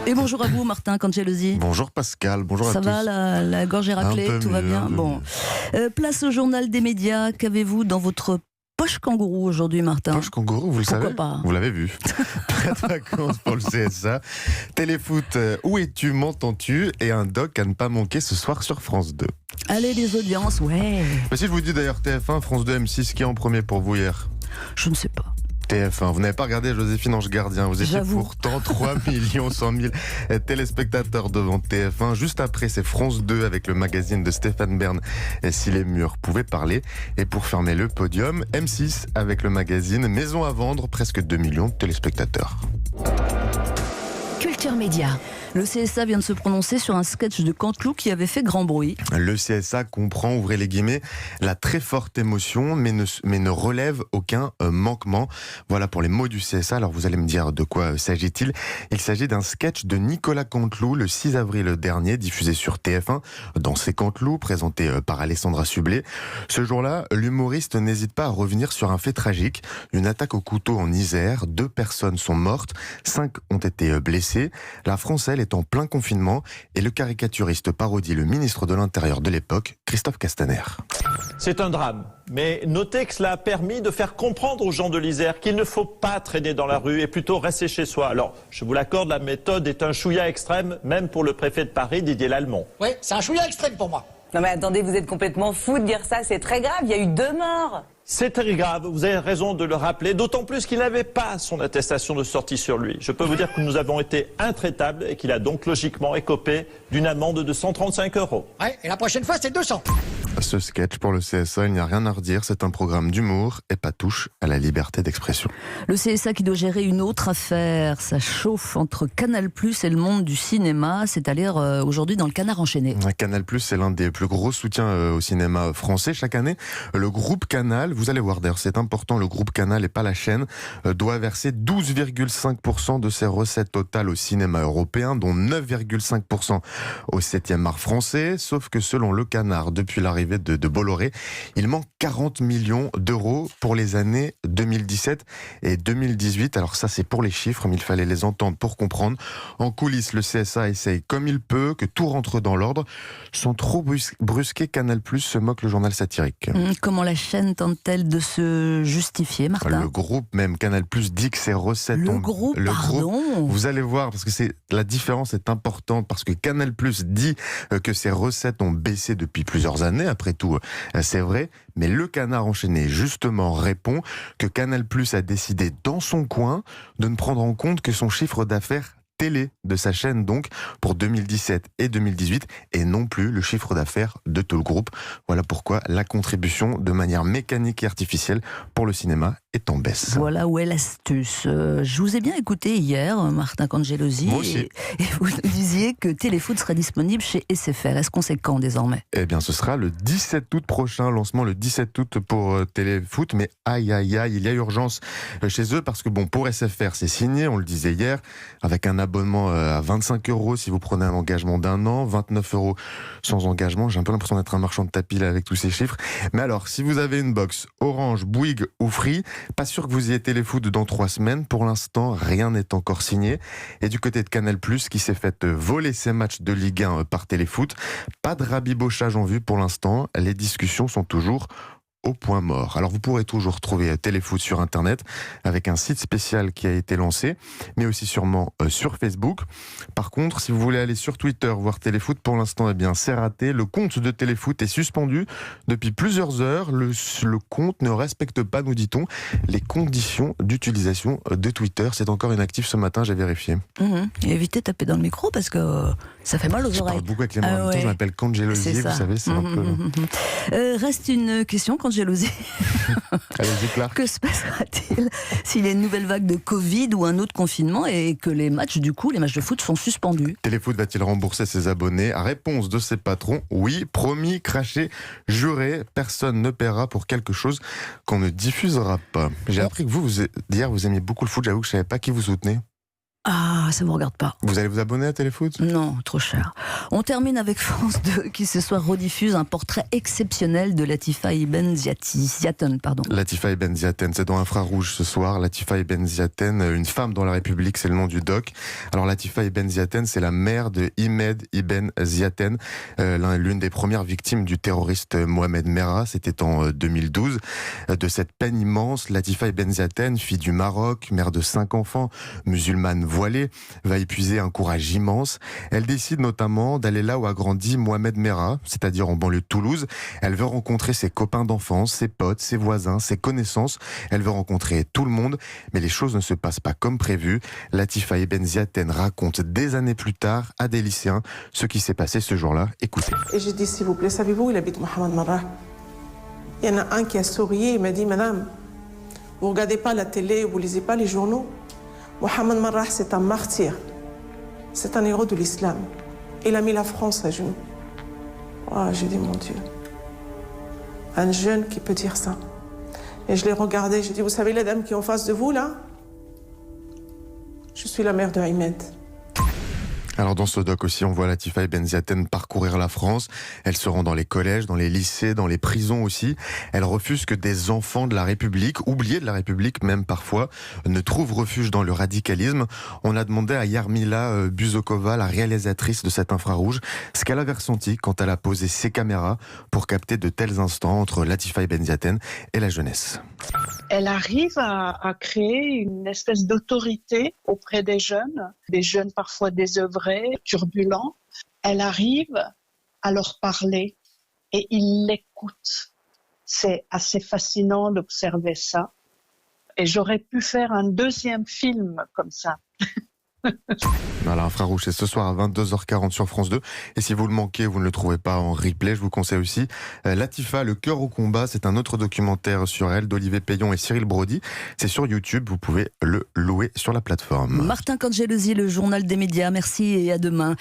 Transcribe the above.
Et bonjour à vous, Martin Cangelosi. Bonjour Pascal, bonjour à tous. Ça va, la gorge est raclée, tout va bien. Bon, place au journal des médias. Qu'avez-vous dans votre poche kangourou aujourd'hui, Martin? Poche kangourou, vous le savez? Pas. Vous l'avez vu. Pas de vacances pour le CSA. Téléfoot, où es-tu, m'entends-tu? Et un doc à ne pas manquer ce soir sur France 2. Allez, les audiences, ouais. Mais si je vous dis d'ailleurs TF1, France 2, M6, qui est en premier pour vous hier? Je ne sais pas. TF1, vous n'avez pas regardé Joséphine Ange Gardien, vous étiez J'avoue. pourtant 3 100 000 téléspectateurs devant TF1. Juste après, c'est France 2 avec le magazine de Stéphane Bern, Si les murs pouvaient parler. Et pour fermer le podium, M6 avec le magazine Maison à vendre, presque 2 millions de téléspectateurs. Culture Média. Le CSA vient de se prononcer sur un sketch de Canteloup qui avait fait grand bruit. Le CSA comprend, ouvrez les guillemets, la très forte émotion, mais ne relève aucun manquement. Voilà pour les mots du CSA. Alors vous allez me dire de quoi s'agit-il? Il s'agit d'un sketch de Nicolas Canteloup le 6 avril dernier, diffusé sur TF1, dans C'est Canteloup, présenté par Alessandra Sublet. Ce jour-là, l'humoriste n'hésite pas à revenir sur un fait tragique. Une attaque au couteau en Isère, 2 personnes sont mortes, 5 ont été blessées. La France, elle, est en plein confinement et le caricaturiste parodie le ministre de l'Intérieur de l'époque, Christophe Castaner. C'est un drame, mais notez que cela a permis de faire comprendre aux gens de l'Isère qu'il ne faut pas traîner dans la rue et plutôt rester chez soi. Alors, je vous l'accorde, la méthode est un chouïa extrême, même pour le préfet de Paris, Didier Lallemont. Oui, c'est un chouïa extrême pour moi. Non mais attendez, vous êtes complètement fou de dire ça, c'est très grave, il y a eu 2 morts. C'est très grave, vous avez raison de le rappeler, d'autant plus qu'il n'avait pas son attestation de sortie sur lui. Je peux vous dire que nous avons été intraitables et qu'il a donc logiquement écopé d'une amende de 135 €. Ouais, et la prochaine fois, c'est 200. Ce sketch pour le CSA, il n'y a rien à redire, c'est un programme d'humour et pas touche à la liberté d'expression. Le CSA qui doit gérer une autre affaire, ça chauffe entre Canal+ et le monde du cinéma, c'est à lire aujourd'hui dans le Canard enchaîné. Canal+, c'est l'un des plus gros soutiens au cinéma français. Chaque année, le groupe Canal, vous allez voir d'ailleurs, c'est important, le groupe Canal et pas la chaîne, doit verser 12,5% de ses recettes totales au cinéma européen, dont 9,5% au 7e art français. Sauf que selon le Canard, depuis l'arrivée de Bolloré, il manque 40 millions d'euros pour les années 2017 et 2018. Alors ça, c'est pour les chiffres, mais il fallait les entendre pour comprendre. En coulisses, le CSA essaye comme il peut, que tout rentre dans l'ordre. Sans trop brusquer, Canal+, se moque le journal satirique. Comment la chaîne tente-t-elle de se justifier, Martin? Le groupe même, Canal+, dit que ses recettes Le groupe, vous allez voir, parce que la différence est importante, parce que Canal+ dit que ses recettes ont baissé depuis plusieurs années. Après tout, c'est vrai. Mais le Canard enchaîné, justement, répond que Canal+ a décidé dans son coin de ne prendre en compte que son chiffre d'affaires télé de sa chaîne, donc pour 2017 et 2018, et non plus le chiffre d'affaires de tout le groupe. Voilà pourquoi la contribution de manière mécanique et artificielle pour le cinéma est en baisse. Voilà où est l'astuce. Je vous ai bien écouté hier, Martin Cangelosi, et vous nous disiez que Téléfoot serait disponible chez SFR. Est-ce qu'on sait quand désormais? Eh bien, ce sera le 17 août prochain, lancement le 17 août pour Téléfoot, mais aïe aïe aïe, il y a urgence chez eux, parce que bon, pour SFR, c'est signé, on le disait hier, avec un abonnement à 25 € si vous prenez un engagement d'1 an, 29 € sans engagement. J'ai un peu l'impression d'être un marchand de tapis là avec tous ces chiffres. Mais alors, si vous avez une box Orange, Bouygues ou Free, pas sûr que vous y ayez Téléfoot dans 3 semaines. Pour l'instant, rien n'est encore signé. Et du côté de Canal+, qui s'est fait voler ses matchs de Ligue 1 par Téléfoot, pas de rabibochage en vue pour l'instant. Les discussions sont toujours au point mort. Alors vous pourrez toujours trouver Téléfoot sur Internet avec un site spécial qui a été lancé, mais aussi sûrement sur Facebook. Par contre, si vous voulez aller sur Twitter voir Téléfoot, pour l'instant, eh bien, c'est raté. Le compte de Téléfoot est suspendu depuis plusieurs heures. Le compte ne respecte pas, nous dit-on, les conditions d'utilisation de Twitter. C'est encore inactif ce matin, j'ai vérifié. Et évitez de taper dans le micro parce que ça fait mal aux oreilles. Je parle beaucoup avec les mains. En même temps, je m'appelle Cangelosi, vous savez, c'est un peu... Reste une question, Cangelosi. Allez-y, Clark. Que se passera-t-il s'il y a une nouvelle vague de Covid ou un autre confinement et que les matchs de foot sont suspendus? Téléfoot va-t-il rembourser ses abonnés? Réponse de ses patrons, oui, promis, craché, juré, personne ne paiera pour quelque chose qu'on ne diffusera pas. J'ai appris que hier vous aimiez beaucoup le foot, j'avoue que je ne savais pas qui vous soutenez. Ah, ça vous regarde pas. Vous allez vous abonner à Téléfoot ? Non, trop cher. On termine avec France 2 qui ce soir rediffuse un portrait exceptionnel de Latifa Ibn Ziaten. Latifa Ibn Ziaten, c'est dans Infrarouge ce soir. Latifa Ibn Ziaten, une femme dans la République, c'est le nom du doc. Alors Latifa Ibn Ziaten, c'est la mère de Ahmed Ibn Ziaten, l'une des premières victimes du terroriste Mohamed Merah. C'était en 2012. De cette peine immense, Latifa Ibn Ziaten, fille du Maroc, mère de 5 enfants, musulmane voilée, va épuiser un courage immense. Elle décide notamment d'aller là où a grandi Mohamed Merah, c'est-à-dire en banlieue de Toulouse. Elle veut rencontrer ses copains d'enfance, ses potes, ses voisins, ses connaissances. Elle veut rencontrer tout le monde, mais les choses ne se passent pas comme prévu. Latifa Ibn Ziaten raconte des années plus tard à des lycéens ce qui s'est passé ce jour-là. Écoutez. Et j'ai dit, s'il vous plaît, savez-vous où il habite Mohamed Merah? Il y en a un qui a souri, il m'a dit, madame, vous regardez pas la télé, vous lisez pas les journaux? Mohamed Merah, c'est un martyr. C'est un héros de l'islam. Il a mis la France à genoux. Oh, j'ai dit, mon Dieu. Un jeune qui peut dire ça. Et je l'ai regardé, j'ai dit, vous savez la dame qui est en face de vous, là? Je suis la mère de Ahmed. Alors dans ce doc aussi, on voit Latifa Ibn Ziaten parcourir la France. Elle se rend dans les collèges, dans les lycées, dans les prisons aussi. Elle refuse que des enfants de la République, oubliés de la République même parfois, ne trouvent refuge dans le radicalisme. On a demandé à Yarmila Buzokova, la réalisatrice de cet Infrarouge, ce qu'elle avait ressenti quand elle a posé ses caméras pour capter de tels instants entre Latifa Ibn Ziaten et la jeunesse. Elle arrive à créer une espèce d'autorité auprès des jeunes parfois désœuvrés, turbulents. Elle arrive à leur parler et ils l'écoutent. C'est assez fascinant d'observer ça. Et j'aurais pu faire un deuxième film comme ça. Voilà, Infrarouge, c'est ce soir à 22h40 sur France 2. Et si vous le manquez, vous ne le trouvez pas en replay, je vous conseille aussi Latifa, le cœur au combat. C'est un autre documentaire sur elle d'Olivier Payon et Cyril Brody. C'est sur YouTube, vous pouvez le louer sur la plateforme. Martin Cangelosi, le journal des médias. Merci et à demain.